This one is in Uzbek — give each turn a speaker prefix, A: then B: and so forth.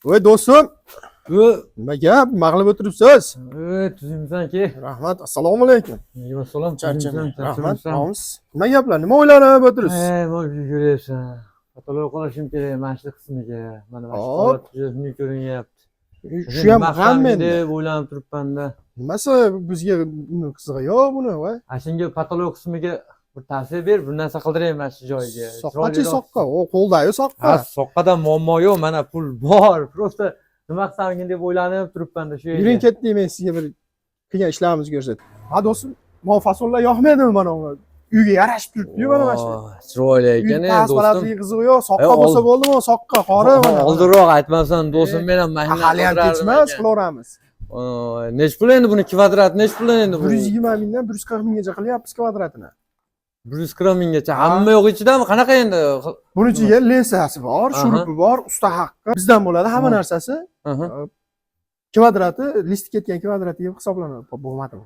A: Voy do'stim,
B: Bu
A: nima gap? Nima qilib o'tiribsiz?
B: tuzimsanki.
A: Rahmat, assalomu alaykum.
B: Alaykum assalom.
A: Charchaman. Rahmat, nomus. Nima gaplar? Nima o'ylanib o'tiribsiz?
B: Voy yuribsan. Patolog qilishim kerak mana shu qismiga. Mana shu
A: Hop.
B: holat juda ko'rinyapti.
A: Shu ham g'am endi.
B: deb o'ylanib turibman-da.
A: Nimasi bizga qizig'i yo'q buni, voy.
B: Shunga patolog qismiga bir tavsiya ber, bir narsa qildiray mana shu joyga.
A: Soqqachi soqqa, o qo'ldayu soqqa.
B: Ha, soqqadan muammo yo'q, mana pul bor. Просто nima qilsam deb o'ylanib turibman-da shu yerga.
A: Yuring ketdik, men sizga bir qilgan ishlarimizni ko'rsatib. Ha do'stim, men fasollar yoqmaydimi mana bu? Uyga yarashib turibdi-yu mana shu.
B: Chiroyli ekan do'stim.
A: Pasportli qizig'i yo'q, soqqa bo'lsa bo'ldimi? Soqqa, qora mana.
B: Oldinroq aytmasan do'stim, men ham mashina
A: Hali ham kechmas, qilaveramiz.
B: Nech pul endi buni kvadrat, nech pul endi bu?
A: 120 mingdan 140 minggacha qilyapmiz kvadratini.
B: 140 minggacha. Hamma yo'q ichidami? Qanaqa endi?
A: Buni ichiga lensasi bor, shurupi bor, usta haqqi. Bizdan bo'ladi hamma narsasi. Kvadrati, listi ketgan kvadrati deb hisoblanadi. Bo'lmadimi?